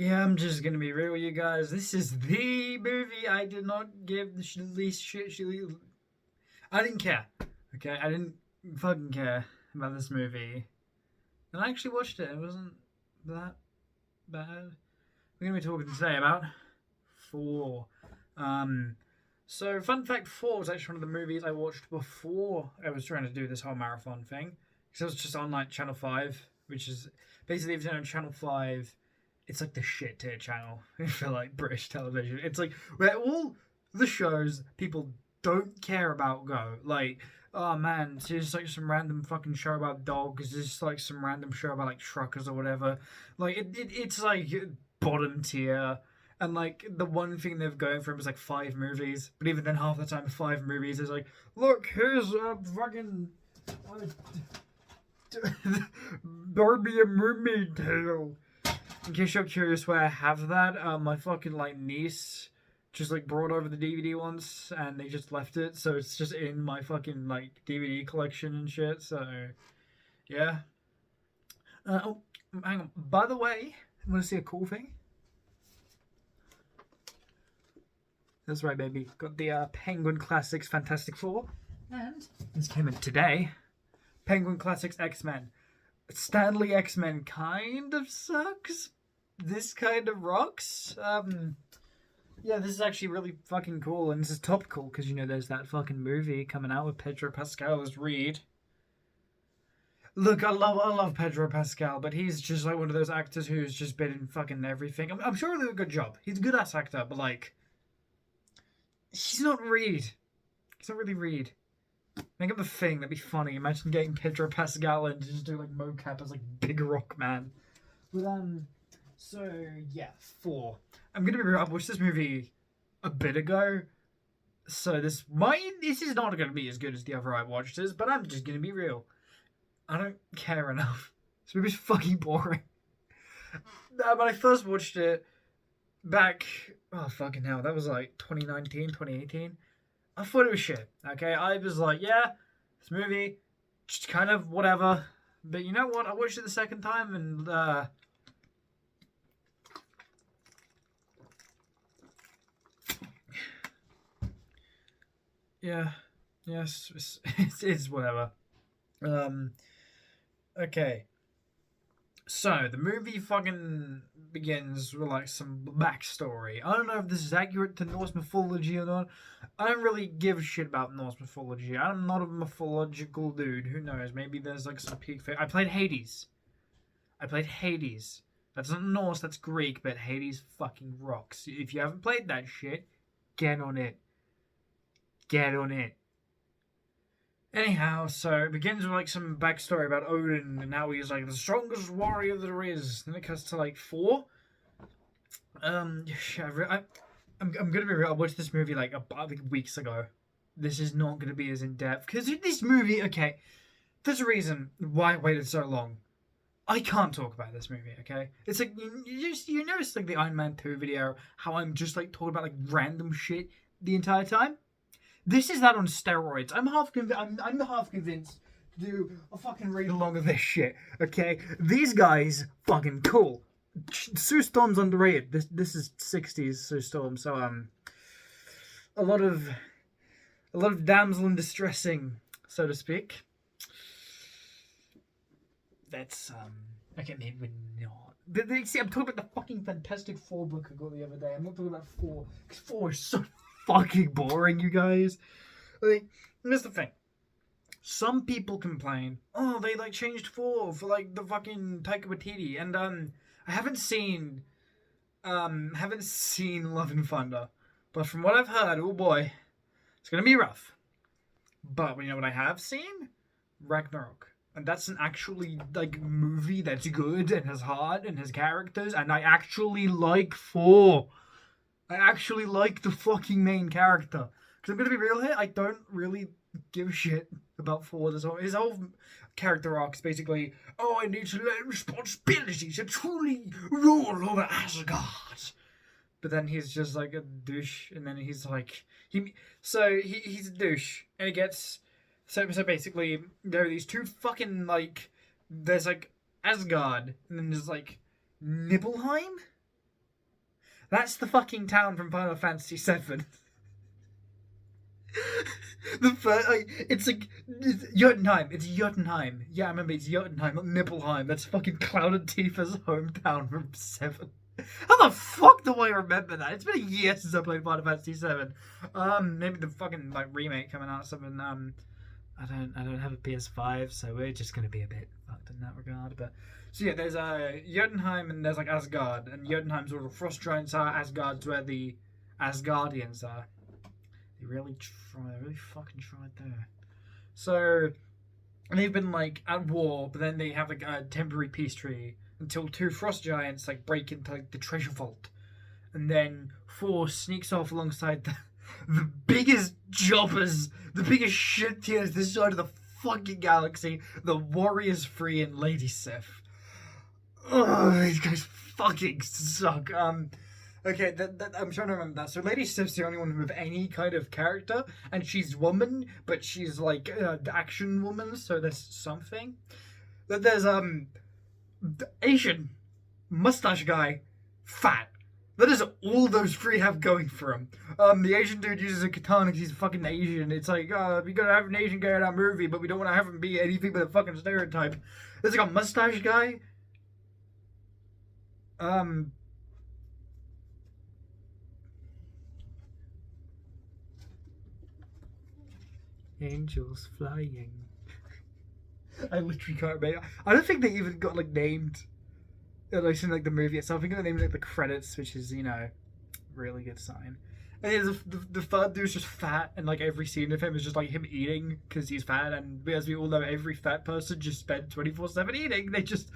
Yeah, I'm just gonna be real with you guys. This is the movie I did not give the least shit. I didn't care. Okay, I didn't fucking care about this movie. And I actually watched it. It wasn't that bad. We're gonna be talking today about Thor. Um, fun fact: Thor was actually one of the movies I watched before I was trying to do this whole marathon thing. Because it was just on like Channel Five, which is basically if you're on Channel Five, it's like the shit tier channel for like British television. It's like where all the shows people don't care about go. Like, oh man, it's just like some random fucking show about dogs. It's just like some random show about like truckers or whatever. Like it's like bottom tier. And like the one thing they've going for is like 5 movies, but even then, half the time, 5 movies is like, look, here's a fucking Barbie a mermaid tale. In case you're curious where I have that, my fucking like niece just like brought over the DVD once, and they just left it, so it's just in my fucking like DVD collection and shit. So yeah. Oh, hang on. By the way, I'm gonna see a cool thing. That's right, baby. Got the Penguin Classics Fantastic Four, and this came in today. Penguin Classics X-Men. Stanley X-Men kind of sucks. This kind of rocks. Yeah, this is actually really fucking cool, and this is topical because you know there's that fucking movie coming out with Pedro Pascal as Reed. Look, I love Pedro Pascal, but he's just like one of those actors who's just been in fucking everything. I'm sure he'll do a good job. He's a good ass actor, but like, he's not Reed. He's not really Reed. Make up a thing, that'd be funny. Imagine getting Pedro Pascal and just do like mocap as like Big Rock Man. But so yeah, Thor. I'm gonna be real. I watched this movie a bit ago, so this is not gonna be as good as the other I watched this. But I'm just gonna be real. I don't care enough. This movie's fucking boring. When I first watched it back, oh fucking hell, that was like 2019, 2018. I thought it was shit. Okay, I was like, yeah, this movie, just kind of whatever. But you know what? I watched it the second time, and yeah, yes, it's whatever. Okay. So the movie fucking begins with like some backstory. I don't know if this is accurate to Norse mythology or not. I don't really give a shit about Norse mythology. I'm not a mythological dude. Who knows? Maybe there's like some peak. I played Hades. That's not Norse. That's Greek. But Hades fucking rocks. If you haven't played that shit, get on it. Get on it. Anyhow, so it begins with like some backstory about Odin and how he's like the strongest warrior there is. Then it cuts to like Thor. I'm gonna be real. I watched this movie like weeks ago. This is not gonna be as in depth because in this movie, okay, there's a reason why I waited so long. I can't talk about this movie, okay? It's like you notice like the Iron Man 2 video how I'm just like talking about like random shit the entire time. This is that on steroids. I'm half convinced to do a fucking read along of this shit. Okay, these guys fucking cool. Sue Storm's underrated. This is '60s Sue Storm, so a lot of damsel in distressing, so to speak. That's okay, maybe not. But see, I'm talking about the fucking Fantastic Four book I got the other day. I'm not talking about Thor, because Thor is so fucking boring, you guys. Like, here's the thing. Some people complain, oh, they like changed Thor for like the fucking Taika Waititi, and I haven't seen Love and Thunder, but from what I've heard, oh boy, it's gonna be rough. But you know what I have seen? Ragnarok. And that's an actually like movie that's good and has heart and has characters, and I actually like Thor. I actually like the fucking main character. Because I'm gonna be real here, I don't really give a shit about Thor. His whole character arc is basically, oh, I need to learn responsibility to truly rule over Asgard. But then he's just like a douche, and then he's like he's a douche, and he gets so basically there are these two fucking like there's like Asgard, and then there's like Nibelheim. That's the fucking town from Final Fantasy VII. The first, it's Jotunheim. It's Jotunheim. Yeah, I remember it's Jotunheim, not Nibelheim. That's fucking Cloud and Tifa's hometown from 7. How the fuck do I remember that? It's been a year since I played Final Fantasy VII. Maybe the fucking like remake coming out or something. I don't have a PS5, so we're just gonna be a bit fucked in that regard. But so yeah, there's Jotunheim and there's like Asgard, and Jotunheim's where the frost giants are. Asgard's where the Asgardians are. They really fucking tried there. So they've been like at war, but then they have like a temporary peace treaty until 2 frost giants like break into like the treasure vault, and then Thor sneaks off alongside the biggest jobbers, the biggest shit tears this side of the fucking galaxy, the Warriors 3 and Lady Sif. Oh, these guys fucking suck. Okay, I'm trying to remember that. So Lady Sif's the only one with any kind of character, and she's woman, but she's like the action woman, so there's something. But there's the Asian mustache guy, fat. That is all those 3 have going for him. The Asian dude uses a katana because he's fucking Asian. It's like, we gotta have an Asian guy in our movie, but we don't want to have him be anything but a fucking stereotype. There's like a mustache guy. Angels flying. I literally can't remember. I don't think they even got like named. At least in like the movie itself, I think they named like the credits, which is really good sign. And yeah, the third dude's just fat, and like every scene of him is just like him eating because he's fat, and as we all know, every fat person just spend 24/7 eating. They just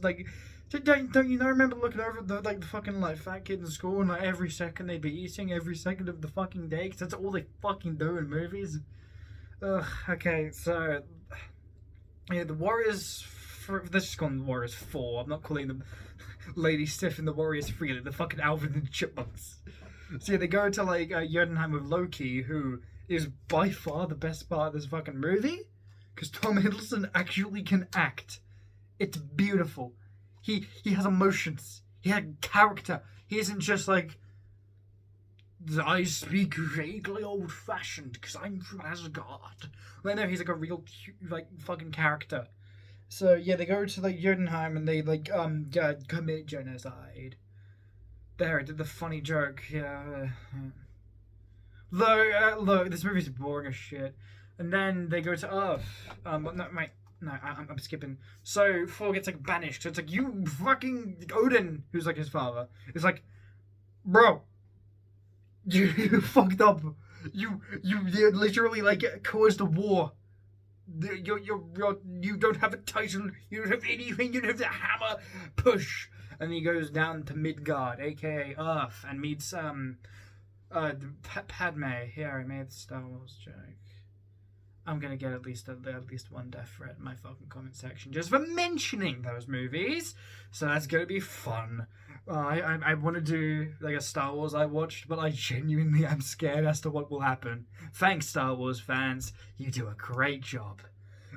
like. Don't you know? I remember looking over at the fucking like fat kid in school, and like every second they'd be eating every second of the fucking day because that's all they fucking do in movies. Ugh. Okay, so yeah, the Warriors. Let's just call them the Warriors 4. I'm not calling them Lady Sif and the Warriors 3. Like the fucking Alvin and Chipmunks. So yeah, they go to like Jotunheim with Loki, who is by far the best part of this fucking movie, because Tom Hiddleston actually can act. It's beautiful. He has emotions. He had character. He isn't just like, I speak vaguely old-fashioned because I'm from Asgard. Well, no, he's like a real like fucking character. So yeah, they go to like Jotunheim and they like commit genocide. There, I did the funny joke. Yeah. Look, this movie's boring as shit. And then they go to Earth. I'm skipping. So Thor gets like banished. So it's like, you fucking Odin, who's like his father. It's like, bro, you fucked up. You literally like caused a war. You don't have a title. You don't have anything. You don't have the hammer. Push. And he goes down to Midgard, aka Earth, and meets Padme. Here, I made the Star Wars joke. I'm gonna get at least one death threat in my fucking comment section just for mentioning those movies. So that's gonna be fun. I want to do like a Star Wars I watched, but I genuinely am scared as to what will happen. Thanks, Star Wars fans. You do a great job.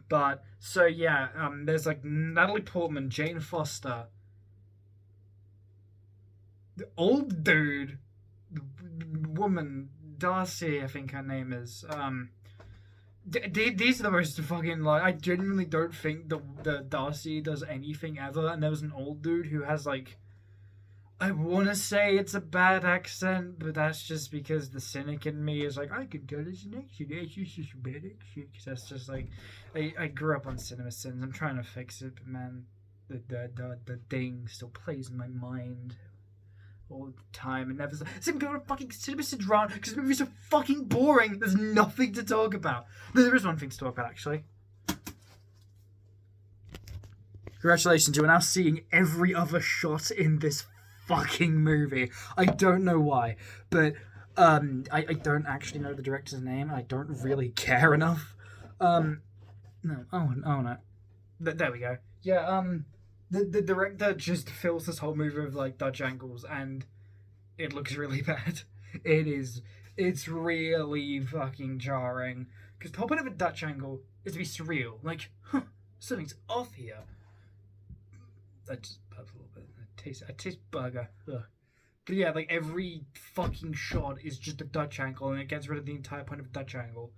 But so yeah, there's like Natalie Portman, Jane Foster, the old dude, the woman Darcy, I think her name is. These are the most fucking like. I genuinely don't think the Darcy does anything ever. And there was an old dude who has like, I want to say it's a bad accent, but that's just because the cynic in me is like, I can tell it's an accent. It's just a bad accent. That's just like, I grew up on Cinema Sins. I'm trying to fix it, but man, the ding still plays in my mind all the time. And never. So I'm going to fucking Cinema Sins round because the movies are fucking boring. There's nothing to talk about. There is one thing to talk about actually. Congratulations, you are now seeing every other shot in this fucking movie. I don't know why, but I don't actually know the director's name. I don't really care enough. No. Oh no. There we go. Yeah. The director just fills this whole movie with like Dutch angles, and it looks really bad. It's really fucking jarring because the whole point of a Dutch angle is to be surreal. Like, something's off here. I just puffed a little bit. I taste burger. Ugh. But yeah, like every fucking shot is just a Dutch angle, and it gets rid of the entire point of a Dutch angle.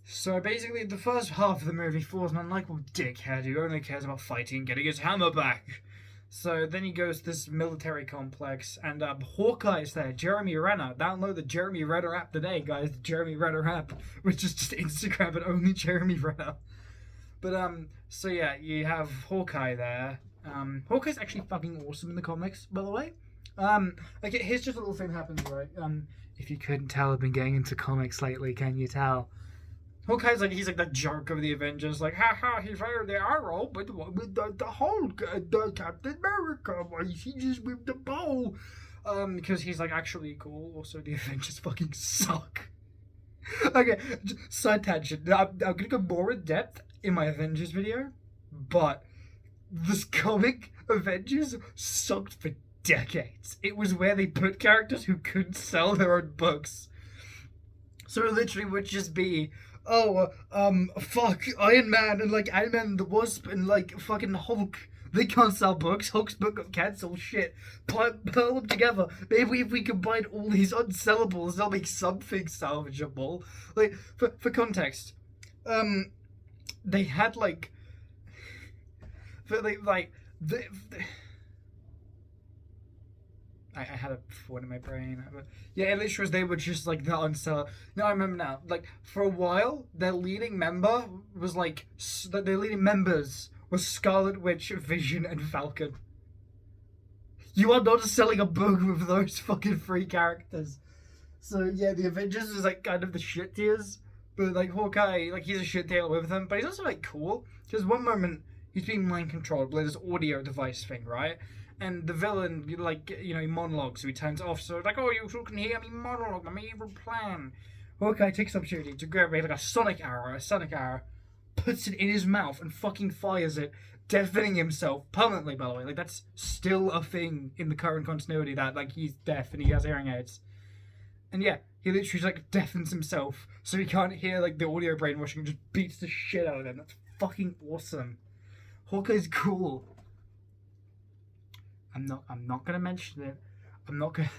So basically, the first half of the movie, Thor's an unlikable dickhead who only cares about fighting and getting his hammer back. So then he goes to this military complex, and Hawkeye's there, Jeremy Renner. Download the Jeremy Renner app today, guys. The Jeremy Renner app, which is just Instagram, but only Jeremy Renner. But so yeah, you have Hawkeye there. Hawkeye's actually fucking awesome in the comics, by the way. Okay, here's just a little thing that happens, right? If you couldn't tell, I've been getting into comics lately. Can you tell? Hawkeye's like, he's like the joke of the Avengers, like, haha, he fired the arrow, but the Hulk, the Captain America, why he just with the bow? Because he's like actually cool. Also, the Avengers fucking suck. Okay, side tangent. I'm gonna go more in depth in my Avengers video, but this comic Avengers sucked for decades. It was where they put characters who couldn't sell their own books. So it literally would just be, fuck, Iron Man and like Iron Man and the Wasp and like fucking Hulk. They can't sell books. Hulk's book got cancelled. Shit. Put them together. Maybe if we combine all these unsellables, they'll make something salvageable. Like, for context, they had like, I had a thought in my brain. Yeah, it literally was they were just like the unseller. No, I remember now. Like for a while, their leading member was like their leading members were Scarlet Witch, Vision, and Falcon. You are not selling a book with those fucking three characters. So yeah, the Avengers is like kind of the shit tiers, but like Hawkeye, like he's a shit tier with them, but he's also like cool. Because one moment he's being mind controlled by this audio device thing, right? And the villain, like, you know, he monologues, so he turns it off, so like, oh, you can hear me monologue, my evil plan. Hawkeye takes the opportunity to grab like a sonic arrow, puts it in his mouth, and fucking fires it, deafening himself permanently, by the way. Like, that's still a thing in the current continuity, that, like, he's deaf and he has hearing aids. And yeah, he literally, like, deafens himself, so he can't hear, like, the audio brainwashing, and just beats the shit out of him. That's fucking awesome. Hawkeye's cool. I'm not gonna mention it. I'm not gonna.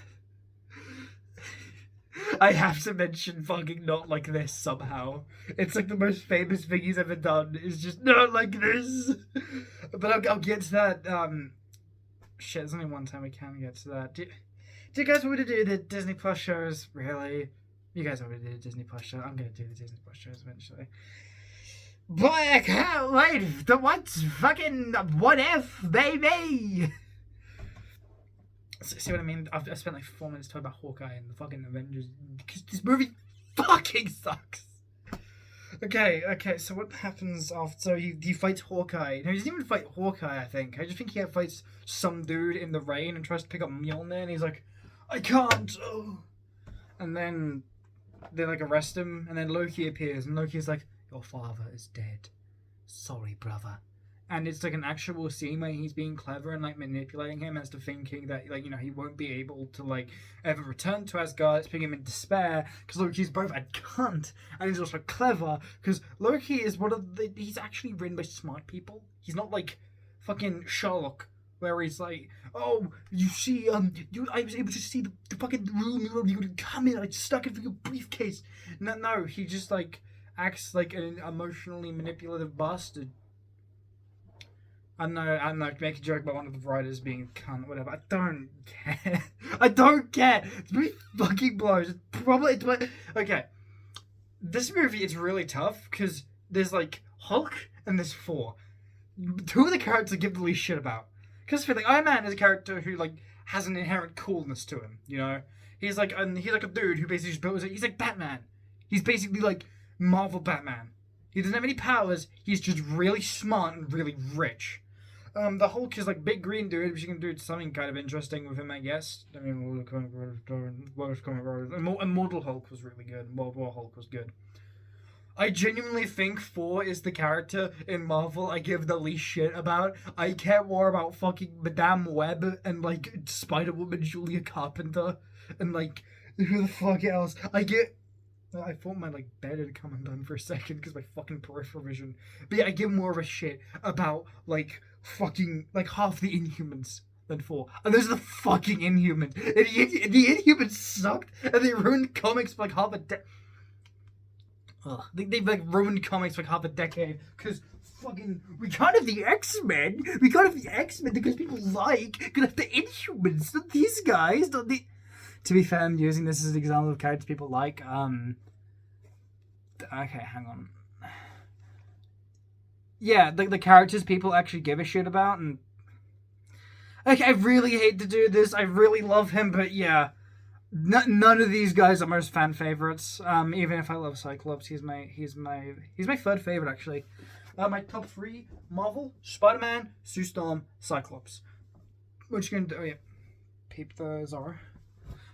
I have to mention fucking Not Like This somehow. It's like the most famous thing he's ever done. Is just Not Like This. But I'll get to that. Shit, there's only one time we can get to that. Do you guys want me to do the Disney Plus shows? Really? You guys want me to do the Disney Plus show? I'm gonna do the Disney Plus shows eventually. Boy, I can't wait to watch fucking What If, baby! See what I mean? I've spent like 4 minutes talking about Hawkeye and the fucking Avengers because this movie fucking sucks. Okay, so what happens after? So he fights Hawkeye. No, he doesn't even fight Hawkeye, I think. I just think he fights some dude in the rain and tries to pick up Mjolnir, and he's like, I can't! Oh. And then they like arrest him, and then Loki appears, and Loki's like, your father is dead. Sorry, brother. And it's like an actual scene where he's being clever and like manipulating him as to thinking that, like, you know, he won't be able to like ever return to Asgard. It's putting him in despair because Loki's both a cunt and he's also clever because Loki is he's actually written by smart people. He's not like fucking Sherlock where he's like, oh, you see, I was able to see the fucking room you would come in. I stuck it for your briefcase. No, he just like acts like an emotionally manipulative bastard. I know, make a joke about one of the writers being a cunt, whatever. I don't care. I don't care. This movie fucking blows. It's probably... Okay. This movie is really tough, because there's, like, Hulk and there's Thor. Two of the characters I give the least shit about. Because like, Iron Man is a character who, like, has an inherent coolness to him, you know? He's like a dude who basically just builds it. He's like Batman. He's basically, like, Marvel Batman. He doesn't have any powers. He's just really smart and really rich. The Hulk is like big green dude, which you can do something kind of interesting with him, I guess. I mean, Immortal Hulk was really good. World War Hulk was good. I genuinely think Thor is the character in Marvel I give the least shit about. I care more about fucking Madame Web and like Spider-Woman Julia Carpenter and like who the fuck else. I thought my like bed had come undone for a second because my fucking peripheral vision. But yeah, I give more of a shit about like fucking like half the Inhumans. than Thor. And those are the fucking Inhumans. And the Inhumans sucked, and they ruined comics for like half a decade. They've like ruined comics for like half a decade because fucking we can't have the X-Men. We can't have the X-Men because people gonna have the Inhumans, not these guys, not the. To be fair, I'm using this as an example of characters people like. Okay, hang on. Yeah, the characters people actually give a shit about, and okay, I really hate to do this. I really love him, but yeah, none of these guys are most fan favorites. Even if I love Cyclops, he's my third favorite actually. My top 3: Marvel, Spider-Man, Sue Storm, Cyclops. What you gonna do? Oh yeah, peep the Zora.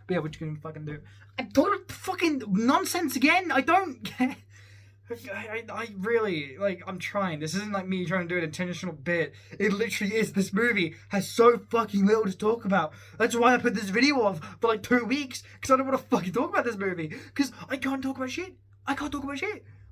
But yeah, what you gonna fucking do? I don't fucking nonsense again. I don't get. I really, like, I'm trying. This isn't like me trying to do an intentional bit. It literally is. This movie has so fucking little to talk about. That's why I put this video off for like 2 weeks. Because I don't want to fucking talk about this movie. Because I can't talk about shit.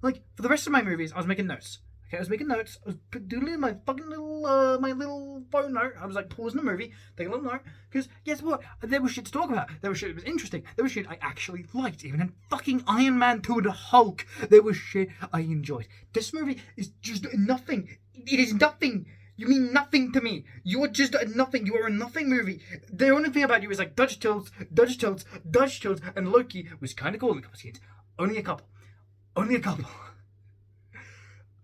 Like, for the rest of my movies, I was making notes. Okay, I was making notes. I was doodling my fucking little phone note. I was like pausing the movie, taking a little note. Because guess what? There was shit to talk about. There was shit that was interesting. There was shit I actually liked. Even in fucking Iron Man 2 and Hulk, there was shit I enjoyed. This movie is just nothing. It is nothing. You mean nothing to me. You are just nothing. You are a nothing movie. The only thing about you is like Dutch tilts, and Loki was kind of cool in a couple scenes. Only a couple.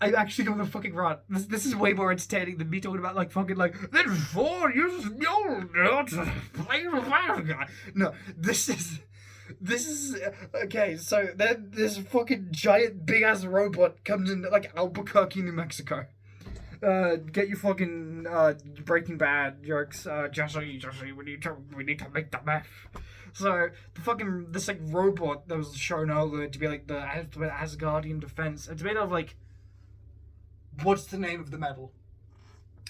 I'm actually going to fucking run. This is way more entertaining than me talking about like fucking like then 4 years old playing with fire guy. No, this is okay. So then this fucking giant big ass robot comes in like Albuquerque, New Mexico. Get your fucking Breaking Bad jokes, Jesse. We need to make the meth. So this like robot that was shown earlier to be like the Asgardian defense. It's made of like. What's the name of the metal?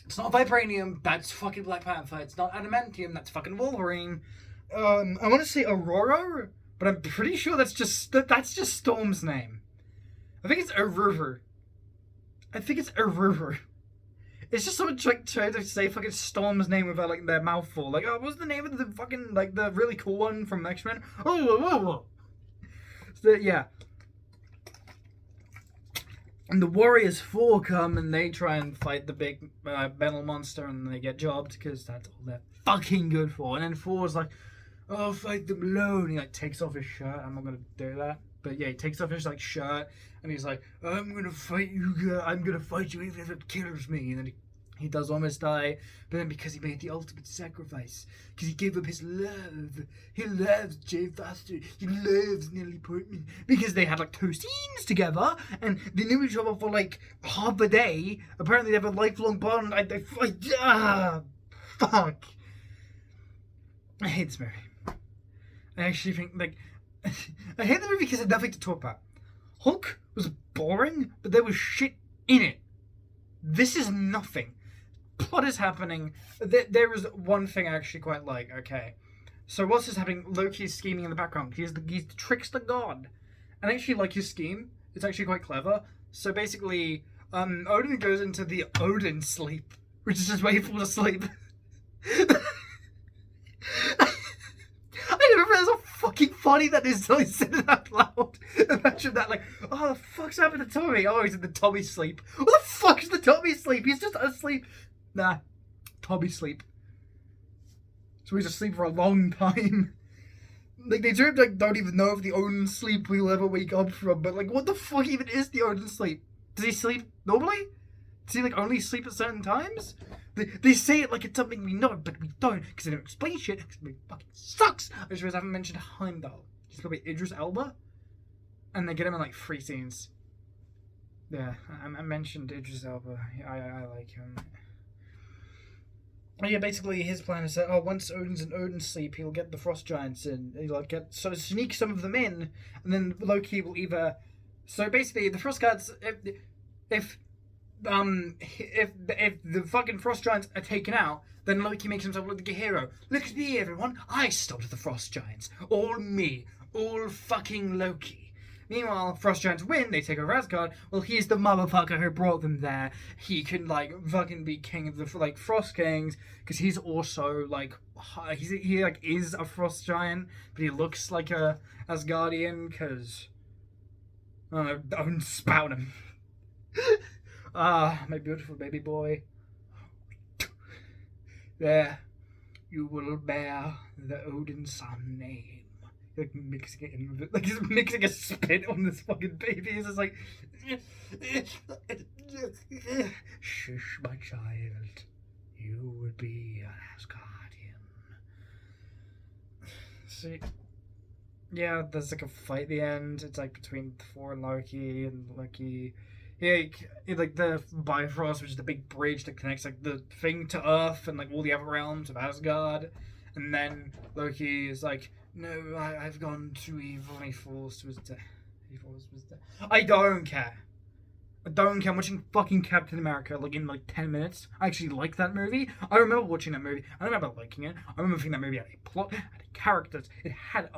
It's not vibranium, that's fucking Black Panther. It's not adamantium, that's fucking Wolverine. I want to say Aurora, but I'm pretty sure that's just Storm's name. I think it's Aurora. It's just someone trying to say fucking Storm's name without like their mouth full. Like, oh, what's the name of the fucking like the really cool one from X-Men? Oh. So, yeah. And the Warriors 4 come and they try and fight the big metal monster and they get jobbed because that's all they're fucking good for. And then 4's like, oh, fight them alone. He like takes off his shirt. I'm not gonna do that, but yeah, he takes off his like shirt and he's like, I'm gonna fight you. I'm gonna fight you even if it kills me. And then he does almost die, but then because he made the ultimate sacrifice, because he gave up his love. He loves Jay Foster. He loves Natalie Portman. Because they had like 2 scenes together, and they knew each other for like half a day. Apparently they have a lifelong bond. Fuck. I hate this movie. I actually think, like, I hate the movie because there's nothing to talk about. Hulk was boring, but there was shit in it. This is nothing. Plot is happening. There is one thing I actually quite like. Okay, so what's this happening? Loki's scheming in the background. He's the trickster god, and I actually like his scheme. It's actually quite clever. So basically, Odin goes into the Odin sleep, which is just where he falls asleep. I never realized how fucking funny that is until he said it out loud. Imagine that, like, oh, the fuck's happened to Tommy? Oh, he's in the Tommy sleep. What the fuck is the Tommy sleep? He's just asleep. Nah, Tommy sleep. So he's asleep for a long time. Like, they don't even know if the Odin sleep we'll ever wake up from, but, like, what the fuck even is the Odin sleep? Does he sleep normally? Does he, like, only sleep at certain times? They say it like it's something we know, but we don't, because they don't explain shit, because it fucking sucks! I just realized I haven't mentioned Heimdall. He's probably Idris Elba, and they get him in, like, 3 scenes. Yeah, I mentioned Idris Elba. I like him. Yeah, basically his plan is that once Odin's in Odin's sleep, he'll get the Frost Giants in. He'll sneak some of them in, and then Loki will either. So basically, the Frost Giants, if the fucking Frost Giants are taken out, then Loki makes himself look like a hero. Look at me, everyone! I stopped the Frost Giants. All me. All fucking Loki. Meanwhile, Frost Giants win, they take over Asgard. Well, he's the motherfucker who brought them there. He can, like, fucking be king of the, like, Frost Kings, because he's also, like, he is a Frost Giant, but he looks like a Asgardian, because, I don't know, I'm spouting him. My beautiful baby boy. There, you will bear the Odin son name. Like mixing it in with it, like he's mixing a spit on this fucking baby. He's just like, shush, my child, you will be an Asgardian. See, yeah, there's like a fight at the end. It's like between Thor and Loki. Yeah, like the Bifrost, which is the big bridge that connects like the thing to Earth and like all the other realms of Asgard. And then Loki is like, no, I've gone too evil. He falls was dead. I don't care. I'm watching fucking Captain America like in like 10 minutes. I actually like that movie. I remember watching that movie. I don't remember liking it. I remember thinking that movie had a plot, had characters. It had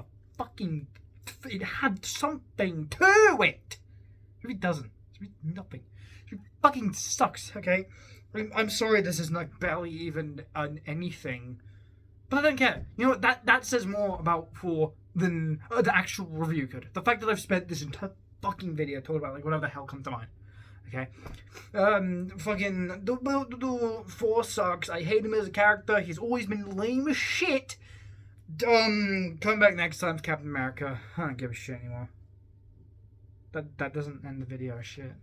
something to it. It really doesn't. It's really nothing. It fucking sucks, okay? I'm sorry this is like barely even anything. But I don't care. You know what? That says more about Thor than the actual review could. The fact that I've spent this entire fucking video talking about like whatever the hell comes to mind. Okay? Fucking Thor sucks. I hate him as a character. He's always been lame as shit. Come back next time to Captain America. I don't give a shit anymore. That doesn't end the video. Shit.